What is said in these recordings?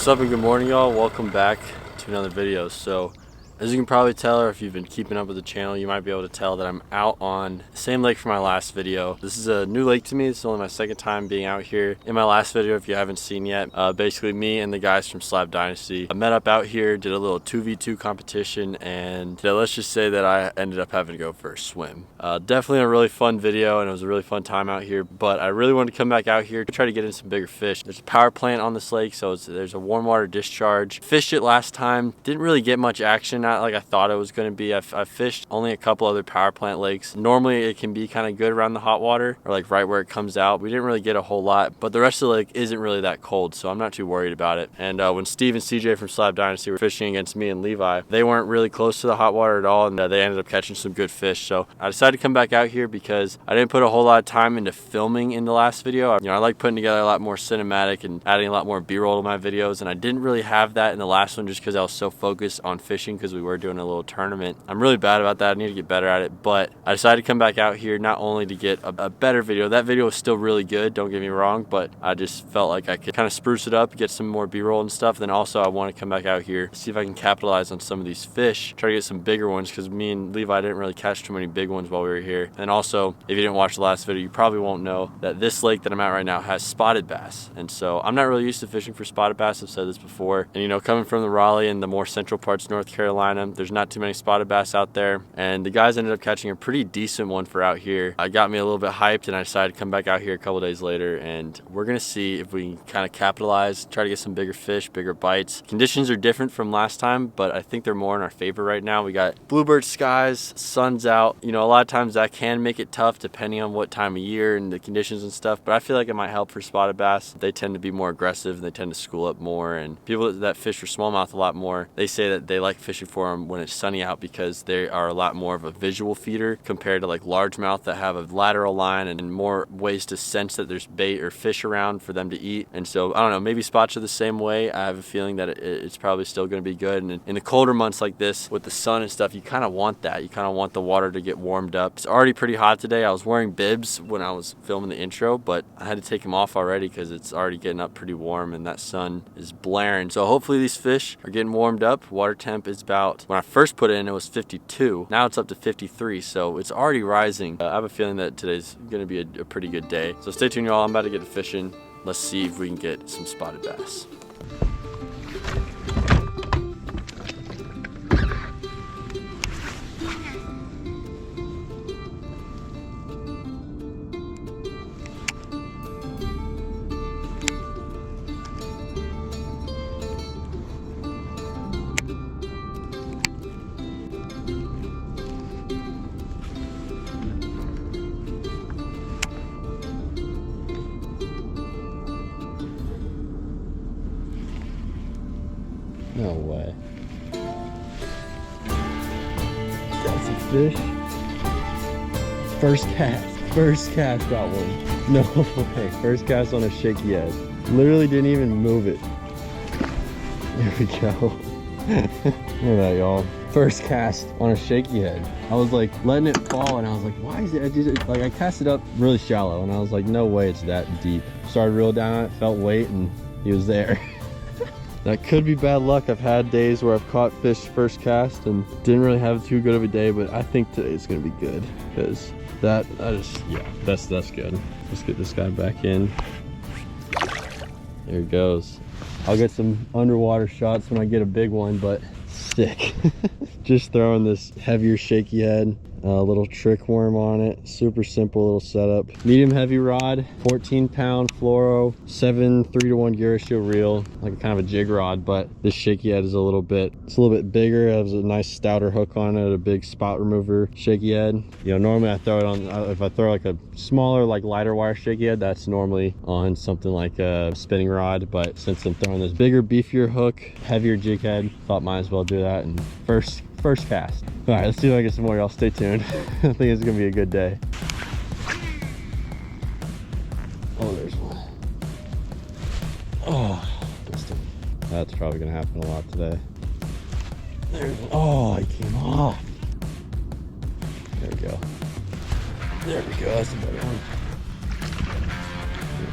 What's up and good morning, y'all. Welcome back to another video. So as you can probably tell, or if you've been keeping up with the channel, you might be able to tell that I'm out on the same lake from my last video. This is a new lake to me. It's only my second time being out here. In my last video, if you haven't seen yet, basically me and the guys from Slab Dynasty met up out here, did a little 2v2 competition, and let's just say that I ended up having to go for a swim. Definitely a really fun video, and it was a really fun time out here, but I really wanted to come back out here to try to get in some bigger fish. There's a power plant on this lake, so there's a warm water discharge. Fished it last time, didn't really get much action, not like I thought it was going to be. I fished only a couple other power plant lakes. Normally it can be kind of good around the hot water, or like right where it comes out. We didn't really get a whole lot, but the rest of the lake isn't really that cold, so I'm not too worried about it. And when Steve and CJ from Slab Dynasty were fishing against me and Levi, they weren't really close to the hot water at all, and they ended up catching some good fish. So I decided to come back out here because I didn't put a whole lot of time into filming in the last video. I like putting together a lot more cinematic and adding a lot more B-roll to my videos, and I didn't really have that in the last one just because I was so focused on fishing because we were doing a little tournament. I'm really bad about that. I need to get better at it, but I decided to come back out here not only to get a better video. That video was still really good, don't get me wrong, but I just felt like I could kind of spruce it up, get some more B-roll and stuff. Then also I want to come back out here, see if I can capitalize on some of these fish, try to get some bigger ones, because me and Levi didn't really catch too many big ones while we were here. And also, if you didn't watch the last video, you probably won't know that this lake that I'm at right now has spotted bass. And so I'm not really used to fishing for spotted bass. I've said this before. And coming from the Raleigh and the more central parts of North Carolina, there's not too many spotted bass out there, and the guys ended up catching a pretty decent one for out here. I got me a little bit hyped, and I decided to come back out here a couple days later, and we're gonna see if we can kind of capitalize, try to get some bigger fish, bigger bites. Conditions are different from last time, but I think they're more in our favor right now. We got bluebird skies, sun's out. A lot of times that can make it tough depending on what time of year and the conditions and stuff, but I feel like it might help for spotted bass. They tend to be more aggressive, and they tend to school up more, and people that fish for smallmouth a lot more, they say that they like fishing for them when it's sunny out because they are a lot more of a visual feeder compared to like largemouth that have a lateral line and more ways to sense that there's bait or fish around for them to eat. And so I don't know, maybe spots are the same way. I have a feeling that it's probably still going to be good. And in the colder months like this with the sun and stuff, you kind of want that. You kind of want the water to get warmed up. It's already pretty hot today. I was wearing bibs when I was filming the intro, but I had to take them off already because it's already getting up pretty warm and that sun is blaring. So hopefully these fish are getting warmed up. Water temp is about, when I first put it in, it was 52. Now it's up to 53, so it's already rising. I have a feeling that today's going to be a pretty good day. So stay tuned, y'all. I'm about to get to fishing. Let's see if we can get some spotted bass. No way. Got some fish. First cast got one. No way. First cast on a shaky head. Literally didn't even move it. There we go. Look at that, y'all. First cast on a shaky head. I was like letting it fall, and I was like, why is it? I cast it up really shallow, and I was like, no way it's that deep. Started real down on it, felt weight, and he was there. That could be bad luck. I've had days where I've caught fish first cast and didn't really have too good of a day, but I think today's gonna be good because that's good. Let's get this guy back in. There he goes. I'll get some underwater shots when I get a big one, but sick. Just throwing this heavier shaky head. A little trick worm on it. Super simple little setup. Medium heavy rod, 14-pound fluoro, 7 3-to-1 gear ratio reel, like kind of a jig rod, but this shaky head is a little bit bigger. It has a nice stouter hook on it, a big spot remover shaky head. Normally I throw it on, if I throw like a smaller, like lighter wire shaky head, that's normally on something like a spinning rod, but since I'm throwing this bigger, beefier hook, heavier jig head, thought might as well do that. And first cast. All right, let's see if I get some more, y'all. Stay tuned. I think it's gonna be a good day. Oh, there's one. Oh, that's probably gonna happen a lot today. There's one. Oh, he came off. There we go. There we go. That's a better one.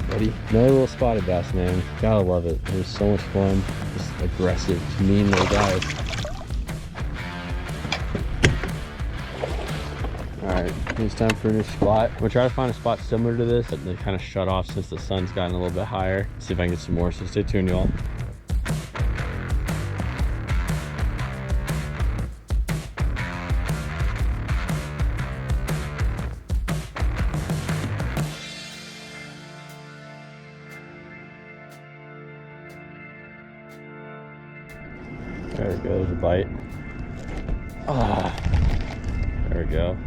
Buddy. Another little spotted bass, man. Gotta love it. It was so much fun. Just aggressive, mean little guys. Alright, it's time for a new spot. I'm gonna try to find a spot similar to this, but they kind of shut off since the sun's gotten a little bit higher. See if I can get some more, so stay tuned, y'all. There we go, there's a bite. Oh, there we go.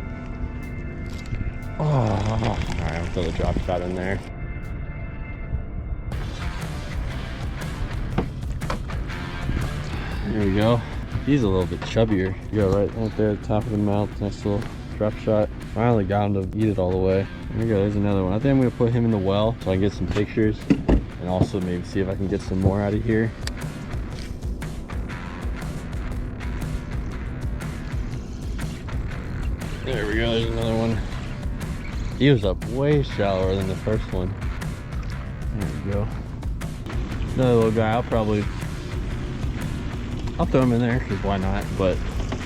Oh, all right, I'll throw the drop shot in there. There we go. He's a little bit chubbier. You go right there at the top of the mouth. Nice little drop shot. Finally got him to eat it all the way. There we go, there's another one. I think I'm gonna put him in the well so I can get some pictures and also maybe see if I can get some more out of here. There we go, there's another one. He was up way shallower than the first one. There we go. Another little guy, I'll throw him in there because why not, but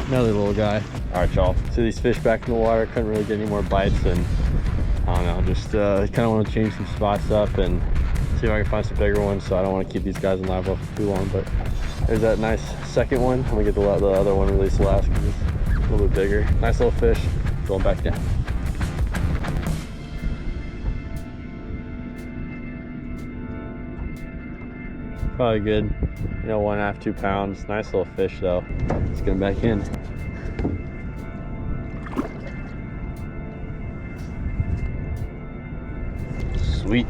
another little guy. All right, y'all, see these fish back in the water. Couldn't really get any more bites, and I don't know, just kind of want to change some spots up and see if I can find some bigger ones. So I don't want to keep these guys in live well for too long, but there's that nice second one. I'm gonna get the other one released last because it's a little bit bigger. Nice little fish, going back down. Probably good, you know, 1.5 to 2 pounds. Nice little fish though. Let's get him back in. Sweet.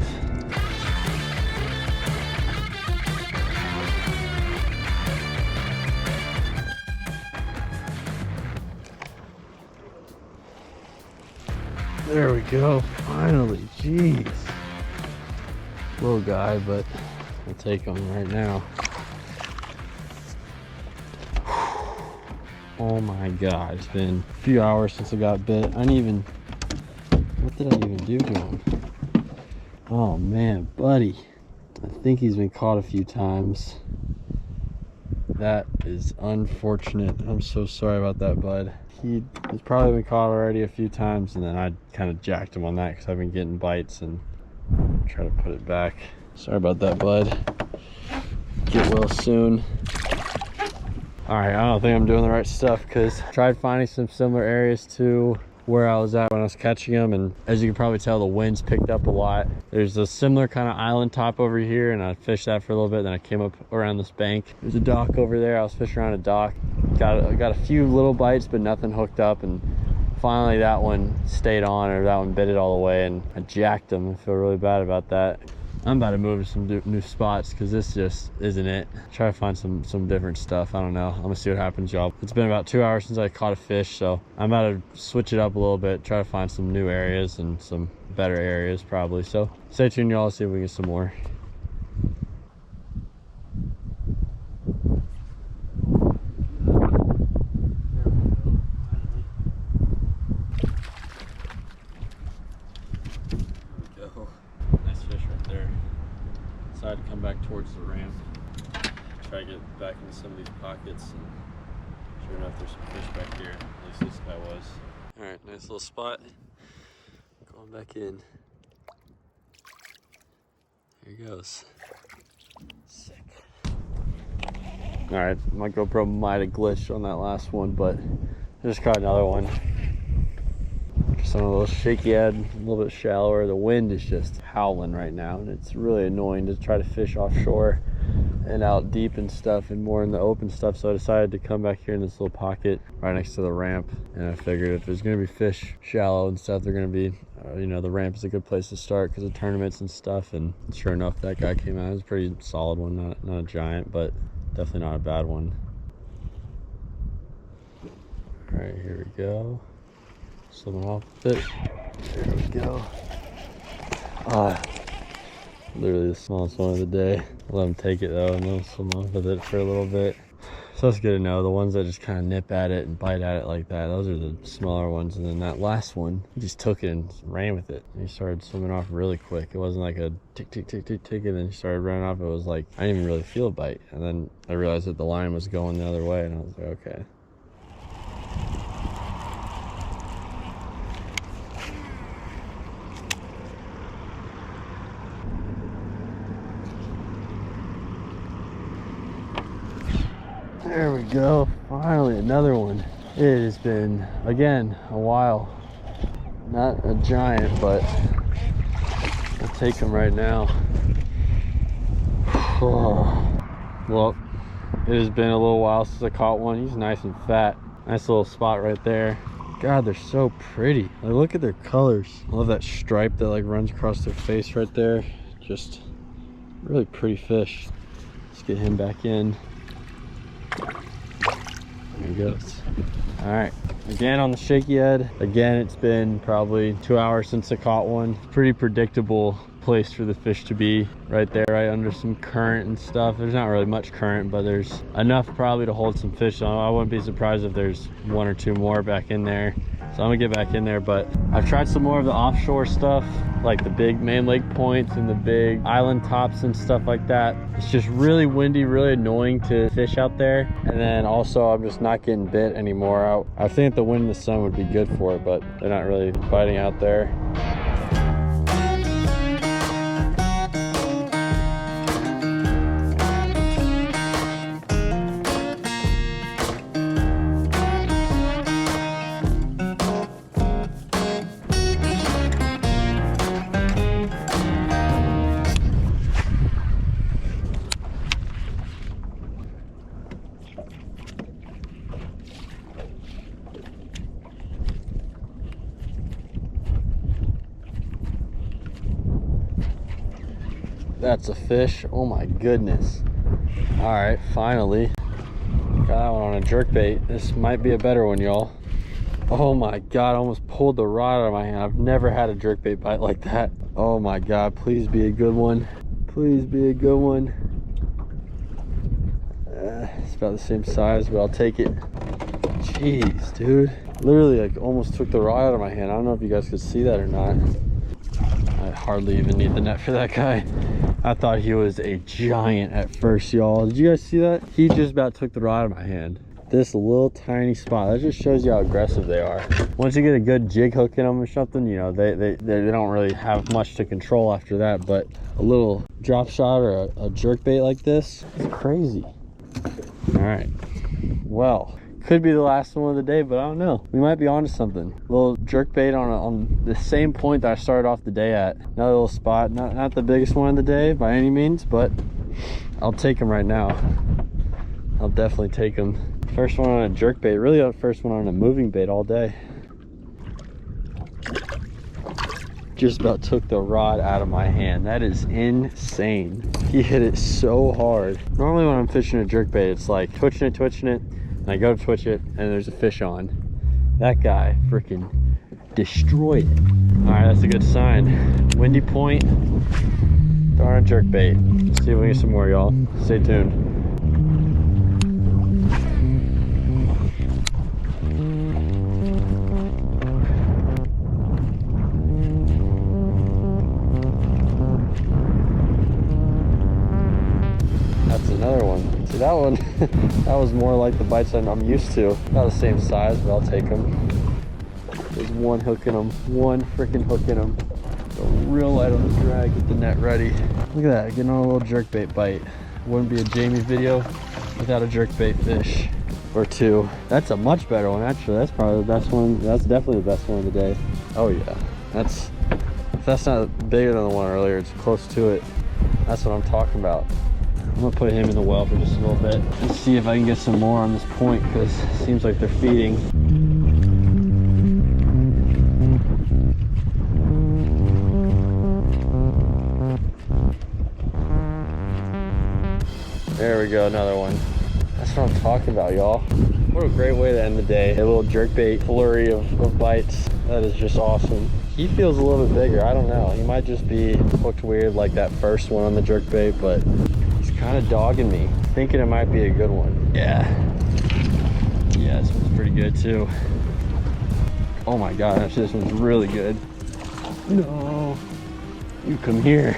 There we go, finally. Jeez, little guy, but I'll take him right now. Oh my god, it's been a few hours since I got bit. I didn't even, what did I even do to him? Oh man, buddy, I think he's been caught a few times. That is unfortunate. I'm so sorry about that, bud. He's probably been caught already a few times, and then I kind of jacked him on that because I've been getting bites and try to put it back. Sorry about that, bud. Get well soon. All right, I don't think I'm doing the right stuff because I tried finding some similar areas to where I was at when I was catching them, and as you can probably tell, the wind's picked up a lot. There's a similar kind of island top over here, and I fished that for a little bit, then I came up around this bank. There's a dock over there. I was fishing around a dock. Got a few little bites, but nothing hooked up, and finally that one stayed on, or that one bit it all the way, and I jacked him. I feel really bad about that. I'm about to move to some new spots because this just isn't it. Try to find some different stuff. I don't know. I'm gonna see what happens, y'all. It's been about 2 hours since I caught a fish, so I'm about to switch it up a little bit, try to find some new areas and some better areas probably. So stay tuned, y'all, see if we can get some more. Decided to come back towards the ramp, try to get back into some of these pockets, and sure enough there's some fish back here. At least this guy was. All right, nice little spot. Going back in. There he goes. Sick. All right, my GoPro might have glitched on that last one, but I just caught another one. Some of those shaky head, a little bit shallower. The wind is just howling right now, and it's really annoying to try to fish offshore and out deep and stuff and more in the open stuff. So I decided to come back here in this little pocket right next to the ramp, and I figured if there's going to be fish shallow and stuff, they're going to be you know, the ramp is a good place to start because of tournaments and stuff. And sure enough, that guy came out. It was a pretty solid one, not a giant, but definitely not a bad one. All right, here we go. Slipping off with it. There we go. Literally the smallest one of the day. I'll let him take it though, and then swim off with it for a little bit. So that's good to know. The ones that just kind of nip at it and bite at it like that, those are the smaller ones. And then that last one, he just took it and ran with it. And he started swimming off really quick. It wasn't like a tick, tick, tick, tick, tick, and then he started running off. It was like, I didn't even really feel a bite. And then I realized that the line was going the other way, and I was like, okay. There we go, finally another one. It has been, again, a while. Not a giant, but I'll take him right now. Oh. Well, it has been a little while since I caught one. He's nice and fat. Nice little spot right there. God, they're so pretty. Like, look at their colors. I love that stripe that like runs across their face right there. Just really pretty fish. Let's get him back in. There he goes. All right, again on the shaky head. Again, it's been probably 2 hours since I caught one. Pretty predictable place for the fish to be, right there, right under some current and stuff. There's not really much current, but there's enough probably to hold some fish on. I wouldn't be surprised if there's one or two more back in there. So I'm gonna get back in there, but I've tried some more of the offshore stuff, like the big main lake points and the big island tops and stuff like that. It's just really windy, really annoying to fish out there. And then also I'm just not getting bit anymore. I think the wind and the sun would be good for it, but they're not really biting out there. That's a fish. Oh my goodness. All right, finally got that one on a jerkbait. This might be a better one, y'all. Oh my god, I almost pulled the rod out of my hand. I've never had a jerkbait bite like that. Oh my god, please be a good one. Please be a good one. It's about the same size, but I'll take it. Jeez, dude, literally like almost took the rod out of my hand. I don't know if you guys could see that or not. I hardly even need the net for that guy. I thought he was a giant at first, y'all. Did you guys see that? He just about took the rod out of my hand. This little tiny spot, that just shows you how aggressive they are. Once you get a good jig hook in them or something, you know, they don't really have much to control after that. But a little drop shot or a jerk bait like this, it's crazy. All right, well, could be the last one of the day, but I don't know. We might be onto something. A little jerk bait on the same point that I started off the day at. Another little spot, not the biggest one of the day by any means, but I'll take him right now. I'll definitely take him. First one on a jerk bait, really the first one on a moving bait all day. Just about took the rod out of my hand. That is insane. He hit it so hard. Normally when I'm fishing a jerk bait, it's like twitching it, and I go to twitch it, and there's a fish on. That guy freaking destroyed it. All right, that's a good sign. Windy point, darn jerk bait. Let's see if we can get some more, y'all. Stay tuned. Another one. See that one? That was more like the bites I'm used to. About the same size, but I'll take them. There's one hook in them. One freaking hook in them. Go real light on the drag. Get the net ready. Look at that. Getting on a little jerkbait bite. Wouldn't be a Jamie video without a jerkbait fish or two. That's a much better one, actually. That's probably the best one. That's definitely the best one of the day. Oh yeah. If that's not bigger than the one earlier, it's close to it. That's what I'm talking about. I'm gonna put him in the well for just a little bit and see if I can get some more on this point, because it seems like they're feeding. There we go, another one. That's what I'm talking about, y'all. What a great way to end the day. A little jerkbait flurry of bites. That is just awesome. He feels a little bit bigger. I don't know. He might just be hooked weird like that first one on the jerkbait, but he's kind of dogging me, thinking it might be a good one. Yeah, this one's pretty good too. Oh my gosh, this one's really good. No, you come here.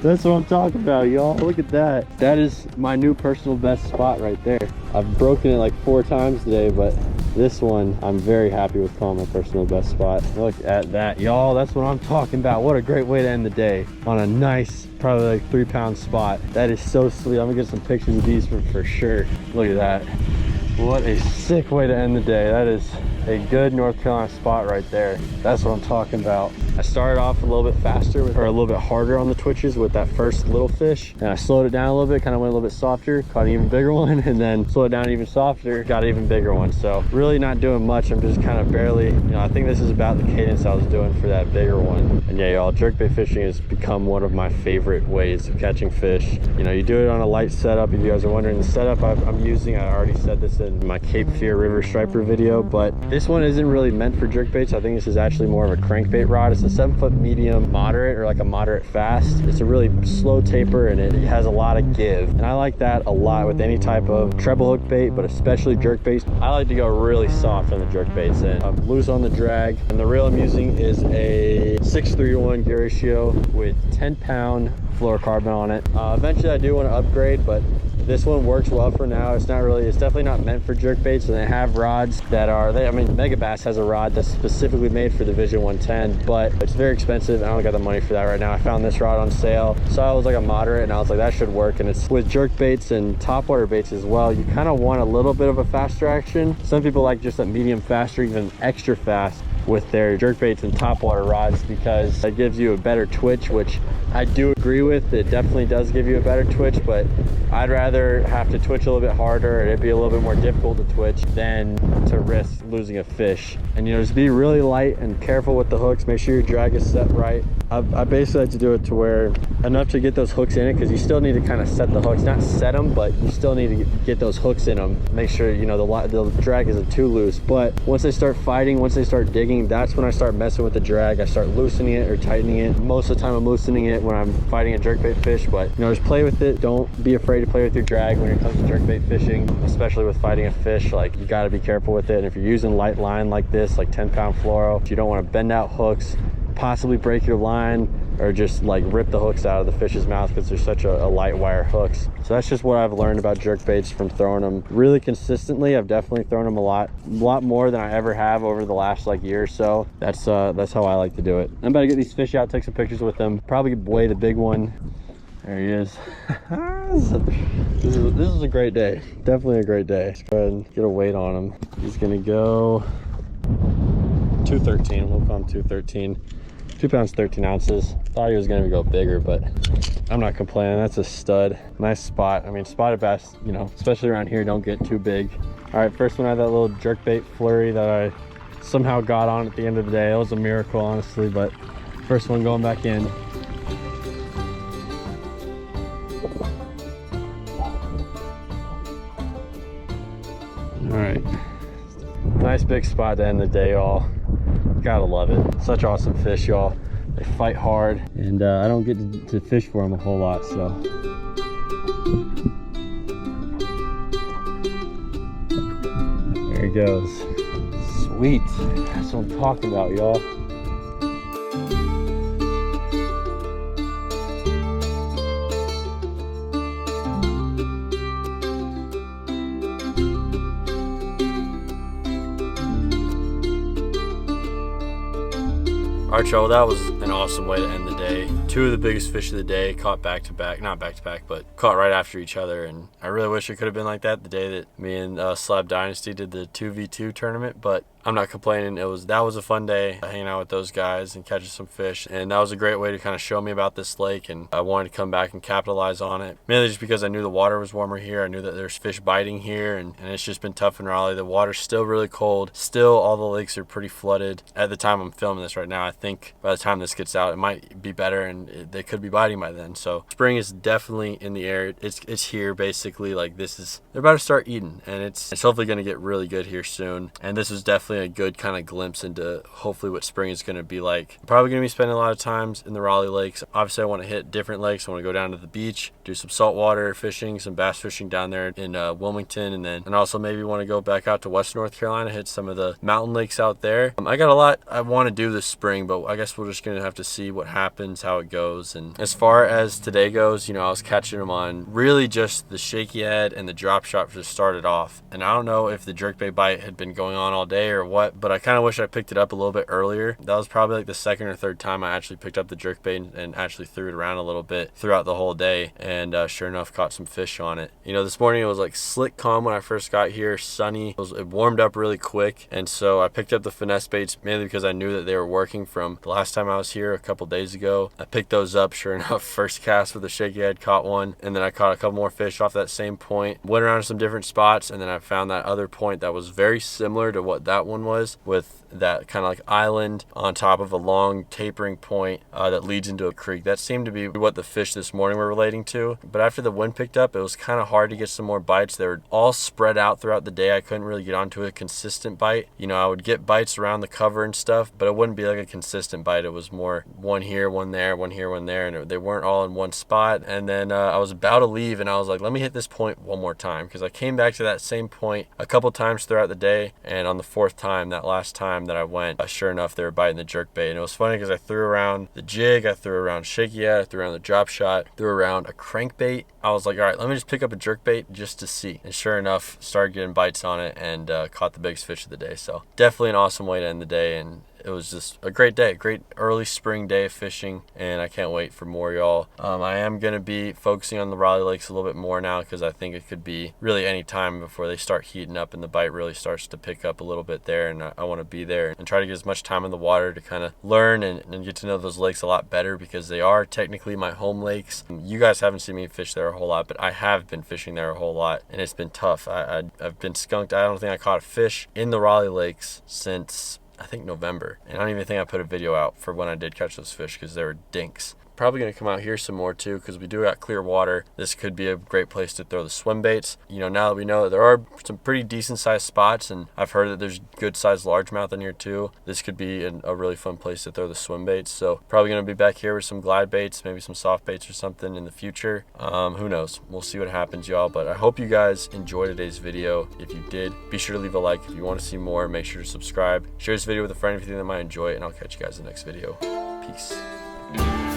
That's what I'm talking about, y'all. Look at that. That is my new personal best spot right there. I've broken it like 4 times today, but this one I'm very happy with calling my personal best spot. Look at that, y'all. That's what I'm talking about. What a great way to end the day on a nice, probably like 3-pound spot. That is so sweet. I'm gonna get some pictures of these for sure. Look at that. What a sick way to end the day. That is a good North Carolina spot right there. That's what I'm talking about. I started off a little bit faster or a little bit harder on the twitches with that first little fish, and I slowed it down a little bit, kind of went a little bit softer, caught an even bigger one, and then slowed it down even softer, got an even bigger one. So really not doing much. I'm just kind of barely, I think this is about the cadence I was doing for that bigger one. And yeah, y'all, jerkbait fishing has become one of my favorite ways of catching fish. You do it on a light setup. If you guys are wondering the setup I'm using, I already said this in my Cape Fear River Striper video, but this one isn't really meant for jerkbaits. I think this is actually more of a crankbait rod. It's a 7-foot medium moderate, or like a moderate fast. It's a really slow taper, and it has a lot of give, and I like that a lot with any type of treble hook bait, but especially jerkbaits. I like to go really soft on the jerkbaits, and I'm loose on the drag. And the reel I'm using is a 6:3:1 gear ratio with 10-pound fluorocarbon on it. Eventually I do want to upgrade, but this one works well for now. It's definitely not meant for jerkbaits, and they have rods that are, Megabass has a rod that's specifically made for the Vision 110, but it's very expensive. I don't got the money for that right now. I found this rod on sale, so I was like a moderate, and I was like, that should work. And it's with jerkbaits and topwater baits as well. You kind of want a little bit of a faster action. Some people like just a medium fast, or even extra fast with their jerkbaits and topwater rods, because it gives you a better twitch, which I do agree with. It definitely does give you a better twitch, but I'd rather have to twitch a little bit harder, and it'd be a little bit more difficult to twitch than to risk losing a fish. And just be really light and careful with the hooks. Make sure your drag is set right. I basically like to do it to where enough to get those hooks in it, because you still need to kind of set the hooks, not set them, but you still need to get those hooks in them. Make sure the drag isn't too loose. But once they start fighting, once they start digging, that's when I start messing with the drag. I start loosening it or tightening it. Most of the time I'm loosening it when I'm fighting a jerkbait fish, but just play with it. Don't be afraid to play with your drag when it comes to jerkbait fishing, especially with fighting a fish. Like, you got to be careful with it. And if you're using light line like this, like 10-pound fluoro, you don't want to bend out hooks, possibly break your line, or just like rip the hooks out of the fish's mouth, because they're such a light wire hooks. So that's just what I've learned about jerkbaits from throwing them really consistently. I've definitely thrown them a lot more than I ever have over the last year or so. That's how I like to do it. I'm about to get these fish out, take some pictures with them, probably weigh the big one. There he is. This is a great day. Definitely a great day. Let's go ahead and get a weight on him. He's gonna go 213. We'll call him 213. 2 pounds 13 ounces. Thought he was gonna go bigger, but I'm not complaining. That's a stud. Nice spot. Spotted bass, especially around here, don't get too big. All right, first one I had that little jerkbait flurry that I somehow got on at the end of the day. It was a miracle, honestly, but first one going back in. All right, nice big spot to end the day, y'all. Gotta love it. Such awesome fish, y'all. They fight hard, and I don't get to fish for them a whole lot, so. There he goes. Sweet. That's what I'm talking about, y'all. All right, y'all, that was an awesome way to end the day. 2 of the biggest fish of the day caught back to back, not back to back, but caught right after each other. And I really wish it could have been like that the day that me and Slab Dynasty did the 2v2 tournament, but I'm not complaining. That was a fun day hanging out with those guys and catching some fish, and that was a great way to kind of show me about this lake, and I wanted to come back and capitalize on it, mainly just because I knew the water was warmer here. I knew that there's fish biting here, and it's just been tough in Raleigh. The water's still really cold. Still, all the lakes are pretty flooded. At the time I'm filming this right now, I think by the time this gets out, it might be better, and they could be biting by then. So spring is definitely in the air. It's here, basically. Like, they're about to start eating, and it's hopefully going to get really good here soon. And this was definitely definitely a good kind of glimpse into hopefully what spring is going to be like. I'm probably going to be spending a lot of times in the Raleigh lakes. Obviously I want to hit different lakes. I want to go down to the beach, do some saltwater fishing, some bass fishing down there in Wilmington, and also maybe want to go back out to West North Carolina, hit some of the mountain lakes out there. I got a lot I want to do this spring, but I guess we're just going to have to see what happens, how it goes. And as far as today goes, you know, I was catching them on really just the shaky head and the drop shot just started off. And I don't know if the jerkbait bite had been going on all day or what, but I kind of wish I picked it up a little bit earlier. That was probably like the second or third time I actually picked up the jerkbait and actually threw it around a little bit throughout the whole day. And sure enough, caught some fish on it. You know, this morning it was like slick calm when I first got here, sunny. It warmed up really quick. And so I picked up the finesse baits mainly because I knew that they were working from the last time I was here a couple days ago. I picked those up, sure enough, first cast with a shaky head, caught one. And then I caught a couple more fish off that same point. Went around some different spots, and then I found that other point that was very similar to what that one was, with that kind of like island on top of a long tapering point that leads into a creek. That seemed to be what the fish this morning were relating to. But after the wind picked up, it was kind of hard to get some more bites. They were all spread out throughout the day. I couldn't really get onto a consistent bite. You know, I would get bites around the cover and stuff, but it wouldn't be like a consistent bite. It was more one here, one there, one here, one there, and they weren't all in one spot. And then I was about to leave, and I was like, let me hit this point one more time, because I came back to that same point a couple times throughout the day, and on the fourth time, that last time that I went, sure enough, they were biting the jerkbait. And it was funny because I threw around the jig, I threw around shaky head, I threw around the drop shot, threw around a crankbait. I was like, all right, let me just pick up a jerkbait just to see. And sure enough, started getting bites on it and caught the biggest fish of the day. So definitely an awesome way to end the day, and it was just a great day, great early spring day of fishing, and I can't wait for more, y'all. I am going to be focusing on the Raleigh Lakes a little bit more now, because I think it could be really any time before they start heating up and the bite really starts to pick up a little bit there, and I want to be there and try to get as much time in the water to kind of learn and get to know those lakes a lot better, because they are technically my home lakes. You guys haven't seen me fish there a whole lot, but I have been fishing there a whole lot, and it's been tough. I've been skunked. I don't think I caught a fish in the Raleigh Lakes since I think November, and I don't even think I put a video out for when I did catch those fish because they were dinks. Probably going to come out here some more too, because we do got clear water. This could be a great place to throw the swim baits. You know, now that we know that there are some pretty decent sized spots, and I've heard that there's good sized largemouth in here too, this could be a really fun place to throw the swim baits. So probably going to be back here with some glide baits, maybe some soft baits or something in the future. Who knows? We'll see what happens, y'all. But I hope you guys enjoyed today's video. If you did, be sure to leave a like. If you want to see more, make sure to subscribe. Share this video with a friend if you think they might enjoy it, and I'll catch you guys in the next video. Peace.